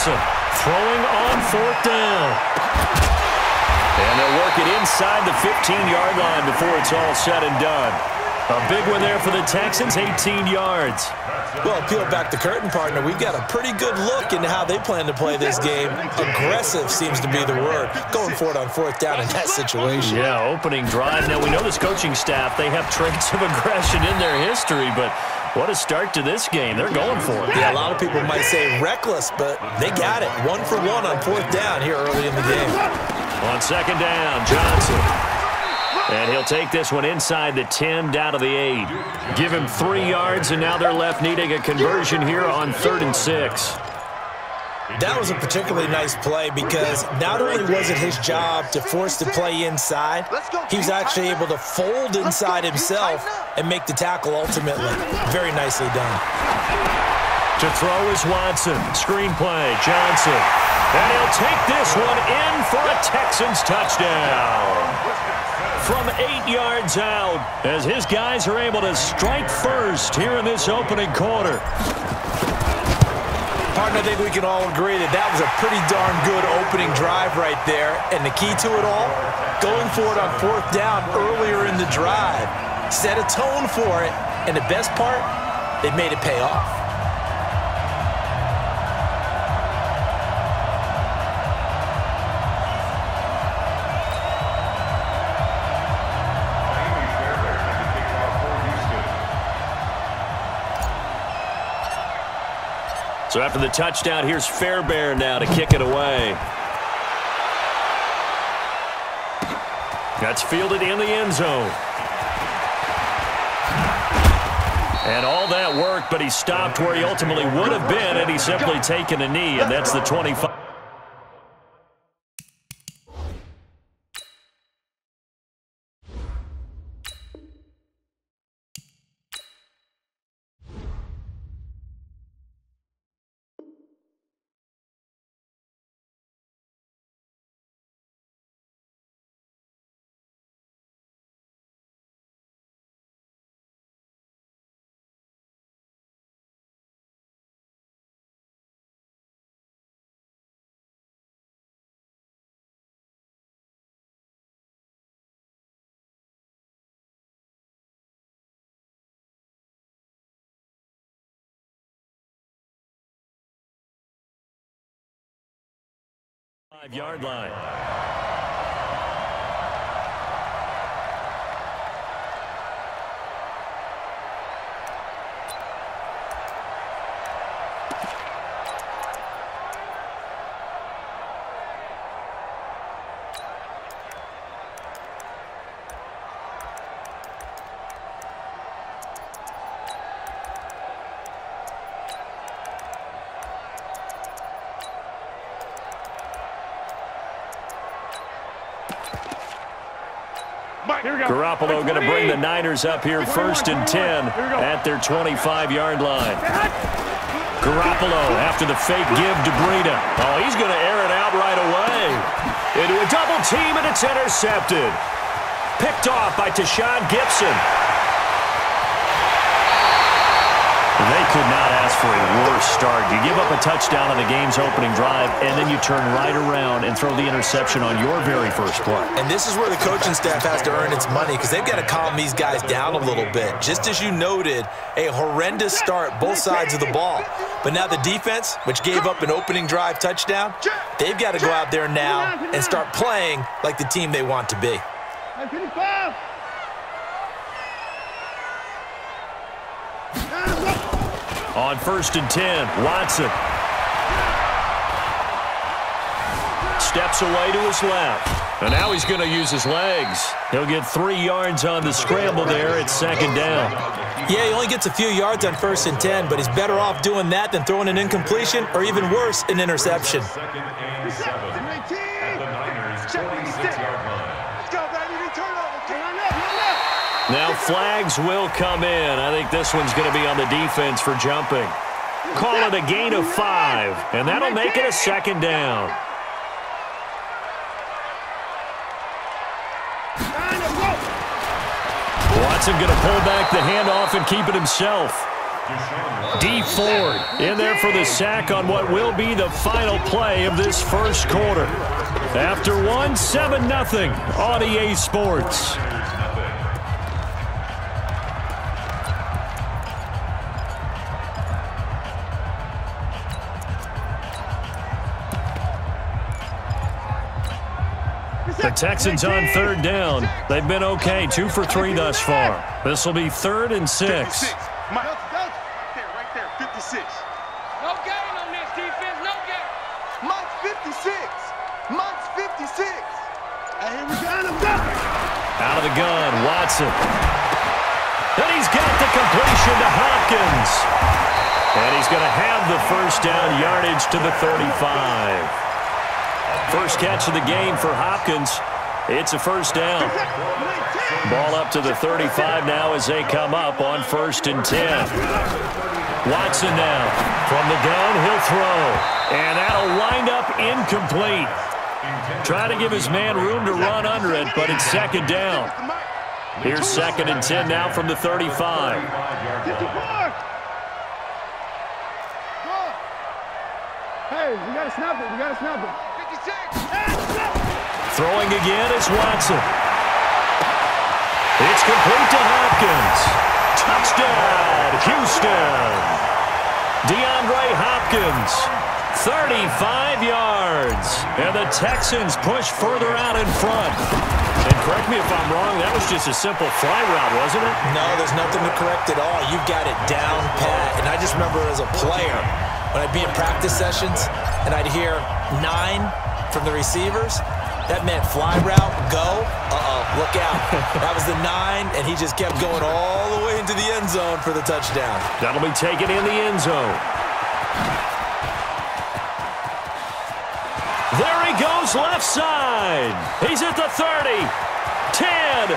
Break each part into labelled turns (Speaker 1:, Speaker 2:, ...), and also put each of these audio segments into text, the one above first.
Speaker 1: Throwing on 4th down. And they'll work it inside the 15-yard line before it's all said and done. A big one there for the Texans, 18 yards.
Speaker 2: Well, peel back the curtain, partner. We've got a pretty good look into how they plan to play this game. Aggressive seems to be the word. Going for it on 4th down in that situation.
Speaker 1: Yeah, opening drive. Now, we know this coaching staff, they have traits of aggression in their history, but what a start to this game. They're going for it.
Speaker 2: Yeah, a lot of people might say reckless, but they got it. 1 for 1 on 4th down here early in the game.
Speaker 1: On 2nd down, Johnson. And he'll take this one inside the 10, down to the 8. Give him 3 yards, and now they're left needing a conversion here on 3rd and 6.
Speaker 2: That was a particularly nice play because not only was it his job to force the play inside, he was actually able to fold inside himself and make the tackle ultimately. Very nicely done.
Speaker 1: To throw is Watson. Screen play, Johnson. And he'll take this one in for a Texans touchdown. From 8 yards out, as his guys are able to strike first here in this opening quarter.
Speaker 2: Partner, I think we can all agree that that was a pretty darn good opening drive right there. And the key to it all, going for it on 4th down earlier in the drive. Set a tone for it, and the best part, they made it pay off.
Speaker 1: So after the touchdown, here's Fairbairn now to kick it away. That's fielded in the end zone. And all that worked, but he stopped where he ultimately would have been had he simply taken a knee, and that's the 25. Five-yard line. Garoppolo going to bring the Niners up here 1st and 10 at their 25-yard line. Garoppolo after the fake give to Breida. Oh, he's going to air it out right away. Into a double team, and it's intercepted. Picked off by Tashawn Gibson. They could not ask for a worse start. You give up a touchdown on the game's opening drive, and then you turn right around and throw the interception on your very first play.
Speaker 2: And this is where the coaching staff has to earn its money because they've got to calm these guys down a little bit. Just as you noted, a horrendous start, both sides of the ball. But now the defense, which gave up an opening drive touchdown, they've got to go out there now and start playing like the team they want to be.
Speaker 1: On 1st and 10, Watson. Steps away to his left. And now he's going to use his legs. He'll get 3 yards on the scramble there. It's 2nd down.
Speaker 2: Yeah, he only gets a few yards on 1st and 10, but he's better off doing that than throwing an incompletion or even worse, an interception.
Speaker 1: Now flags will come in. I think this one's going to be on the defense for jumping. Call it a gain of 5, and that'll make it a 2nd down. Watson going to pull back the handoff and keep it himself. D Ford in there for the sack on what will be the final play of this first quarter. After one, 7-0 on EA Sports. The Texans on third down. They've been okay, 2 for 3 thus far. This will be 3rd and 6.
Speaker 3: Right there, 56. No gain on this defense, no gain. Monk's 56. Monk's 56. And here we go.
Speaker 1: Out of the gun, Watson. And he's got the completion to Hopkins. And he's going to have the first down yardage to the 35. First catch of the game for Hopkins. It's a first down. Ball up to the 35 now as they come up on 1st and 10. Watson now. From the gun, he'll throw. And that'll wind up incomplete. Try to give his man room to run under it, but it's 2nd down. Here's 2nd and 10 now from the 35.
Speaker 3: Hey, we got to snap it. We got to snap it. 56.
Speaker 1: Throwing again is Watson. It's complete to Hopkins. Touchdown, Houston. DeAndre Hopkins, 35 yards. And the Texans push further out in front. And correct me if I'm wrong, that was just a simple fly route, wasn't it?
Speaker 2: No, there's nothing to correct at all. You've got it down pat. And I just remember as a player, when I'd be in practice sessions and I'd hear 9 from the receivers, that meant fly route, go, look out. That was the 9, and he just kept going all the way into the end zone for the touchdown.
Speaker 1: That'll be taken in the end zone. There he goes left side. He's at the 30, 10,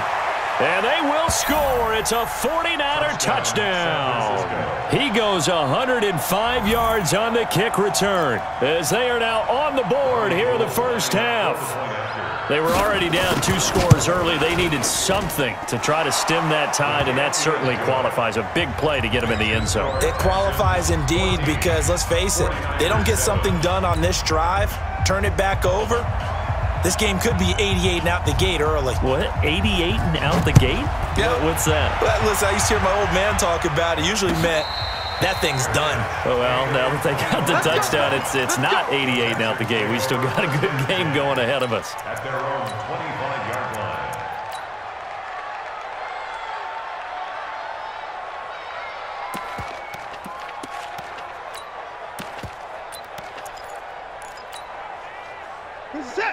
Speaker 1: and they will score. It's a 49er touchdown. He goes 105 yards on the kick return as they are now on the board here in the first half. They were already down 2 scores early. They needed something to try to stem that tide, and that certainly qualifies. A big play to get them in the end zone.
Speaker 2: It qualifies indeed because, let's face it, they don't get something done on this drive, turn it back over, this game could be 88 and out the gate early.
Speaker 1: What? 88 and out the gate?
Speaker 2: Yeah.
Speaker 1: What's that?
Speaker 2: Well, listen, I used to hear my old man talk about it. Usually meant that thing's done.
Speaker 1: Oh, well, now that they got the touchdown, it's not 88 and out the gate. We still got a good game going ahead of us.
Speaker 4: At their own 25-yard line.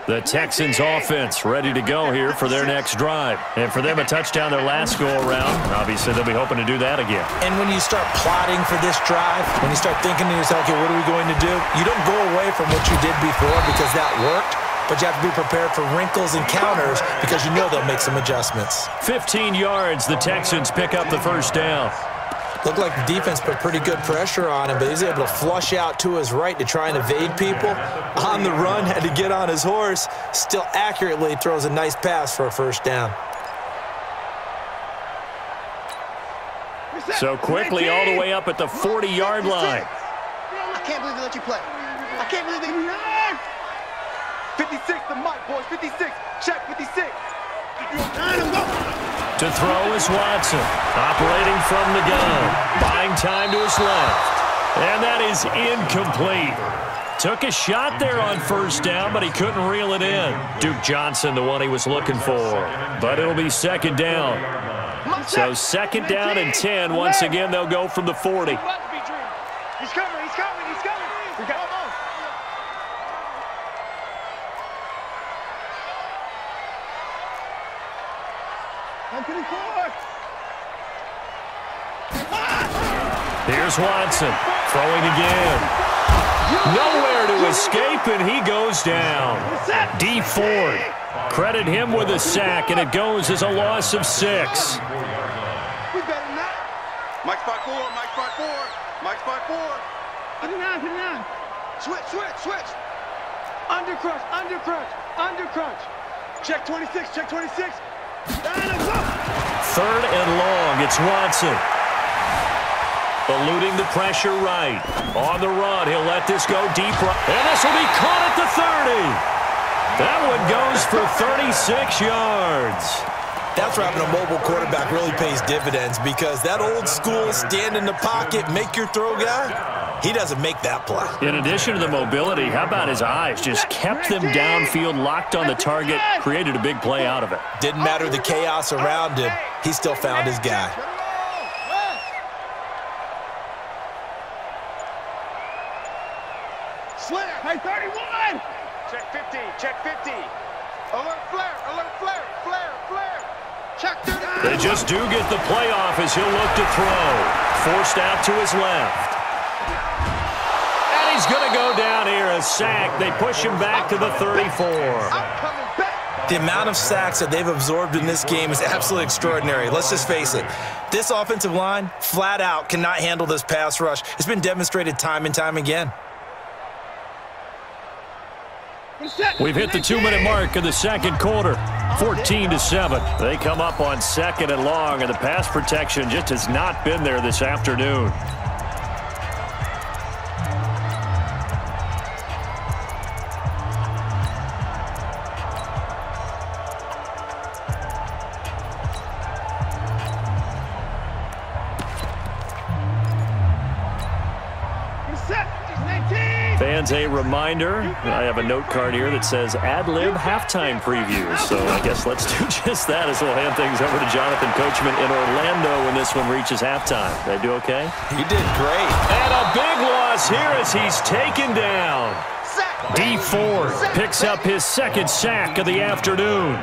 Speaker 1: The Texans offense ready to go here for their next drive. And for them, a touchdown their last go-around. Obviously, they'll be hoping to do that again.
Speaker 2: And when you start plotting for this drive, when you start thinking to yourself, okay, what are we going to do? You don't go away from what you did before because that worked, but you have to be prepared for wrinkles and counters because you know they'll make some adjustments.
Speaker 1: 15 yards, the Texans pick up the first down.
Speaker 2: Looked like the defense put pretty good pressure on him, but he's able to flush out to his right to try and evade people. On the run, had to get on his horse. Still accurately throws a nice pass for a first down.
Speaker 1: So quickly all the way up at the 40-yard line.
Speaker 3: I can't believe they let you play. I can't believe they... 56, the mic, boys. 56. Check 56.
Speaker 1: To throw is Watson, operating from the gun, buying time to his left, and that is incomplete. Took a shot there on first down, but he couldn't reel it in. Duke Johnson, the one he was looking for, but it'll be 2nd down. So 2nd down and 10. Once again, they'll go from the 40.
Speaker 3: He's coming, he's coming, he's coming. We got him on.
Speaker 1: Here's Watson, throwing again. Nowhere to escape, and he goes down. D Ford, credit him with a sack, and it goes as a loss of 6.
Speaker 3: We better not. Mike spot 4, Mike spot 4, Mike spot 4. Put it on. Switch. Under crunch. Check 26, check 26.
Speaker 1: 3rd and long, it's Watson. Eluding the pressure right. On the run, he'll let this go deep right. And this will be caught at the 30. That one goes for 36 yards.
Speaker 2: That's where having a mobile quarterback really pays dividends, because that old school stand in the pocket, make your throw guy, he doesn't make that play.
Speaker 1: In addition to the mobility, how about his eyes? Just kept them downfield, locked on the target, created a big play out of it.
Speaker 2: Didn't matter the chaos around him. He still found his guy.
Speaker 3: Slayer, hey, 31! Check 50, check 50. Alert flare, alert flare, flare, flare. Check 30.
Speaker 1: They just do get the playoff as he'll look to throw. Forced out to his left. And he's going to go down here, a sack. They push him back to the 34.
Speaker 3: I'm coming back.
Speaker 2: The amount of sacks that they've absorbed in this game is absolutely extraordinary. Let's just face it. This offensive line, flat out, cannot handle this pass rush. It's been demonstrated time and time again.
Speaker 1: We've hit the 2-minute mark of the second quarter. 14-7. They come up on 2nd and long, and the pass protection just has not been there this afternoon. Fans, a reminder, I have a note card here that says ad-lib halftime previews. So I guess let's do just that as we'll hand things over to Jonathan Coachman in Orlando when this one reaches halftime. They do okay?
Speaker 2: He did great.
Speaker 1: And a big loss here as he's taken down. D Ford picks up his 2nd sack of the afternoon.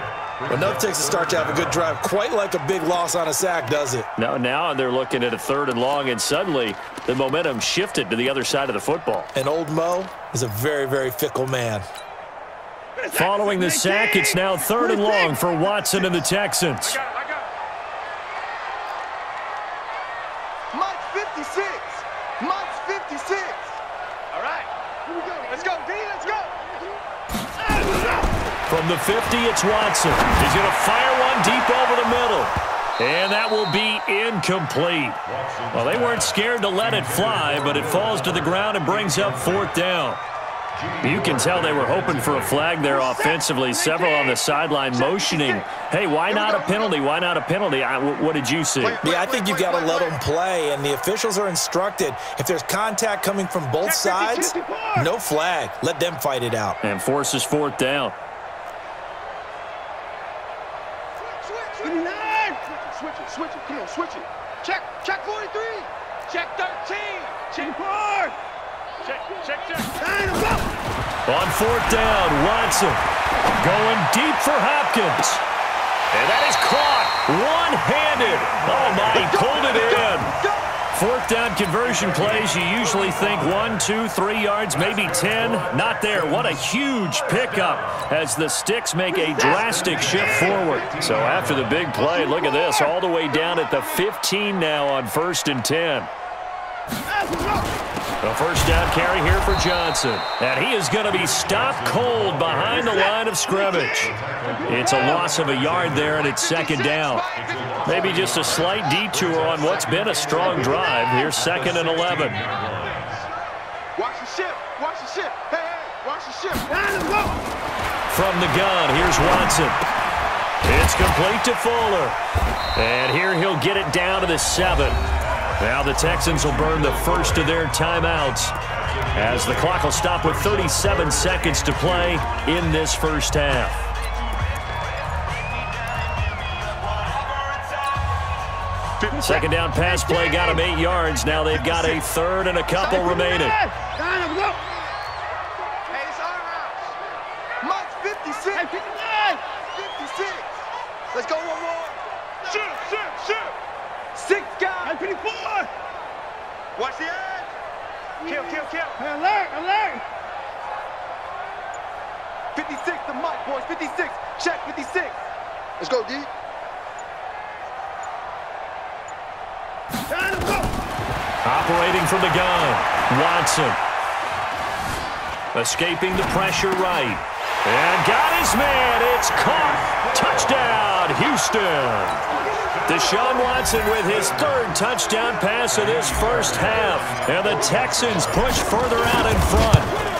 Speaker 2: Enough takes a start to have a good drive. Quite like a big loss on a sack, does it?
Speaker 1: Now they're looking at a 3rd and long, and suddenly the momentum shifted to the other side of the football.
Speaker 2: And old Mo is a very, very fickle man.
Speaker 1: Following the sack, it's now 3rd and long for Watson and the Texans.
Speaker 3: Mike 56. Mike's 56. All right. Here we go. Let's go, D. Let's go.
Speaker 1: From the 50, it's Watson. He's going to fire one deep over the middle. And that will be incomplete. Well, they weren't scared to let it fly, but it falls to the ground and brings up 4th down. You can tell they were hoping for a flag there offensively. Several on the sideline motioning, hey, why not a penalty? Why not a penalty? What did you see?
Speaker 2: Yeah, I think you've got to let them play, and the officials are instructed, if there's contact coming from both sides, no flag. Let them fight it out.
Speaker 1: And forces 4th down.
Speaker 3: Switch it. Come on, switch it. Check 43. Check 13. Check 4. Check.
Speaker 1: On 4th down, Watson going deep for Hopkins. And that is caught one-handed. Oh, my, he pulled it in. 4th down conversion plays, you usually think 1, 2, 3 yards, maybe 10. Not there. What a huge pickup as the Sticks make a drastic shift forward. So after the big play, look at this, all the way down at the 15 now on 1st and 10. A 1st down carry here for Johnson. And he is going to be stopped cold behind the line of scrimmage. It's a loss of a yard there, and it's 2nd down. Maybe just a slight detour on what's been a strong drive. Here's 2nd and 11.
Speaker 3: Watch the ship. Watch the ship. Hey, watch the ship.
Speaker 1: From the gun, here's Watson. It's complete to Fuller. And here he'll get it down to the 7. Now the Texans will burn the first of their timeouts as the clock will stop with 37 seconds to play in this first half. Second down pass play got him 8 yards. Now they've got a 3rd and a couple remaining.
Speaker 3: Hey, it's our house. Mike's 56. 56. Let's go one more. Shoot. 6 guys. 54. Watch the edge. Kill. Hey, alert. 56 to Mike, boys. 56. Check 56. Let's go, D.
Speaker 1: Operating from the gun, Watson. Escaping the pressure right. And got his man. It's caught. Touchdown, Houston. Deshaun Watson with his third touchdown pass of this first half. And the Texans push further out in front.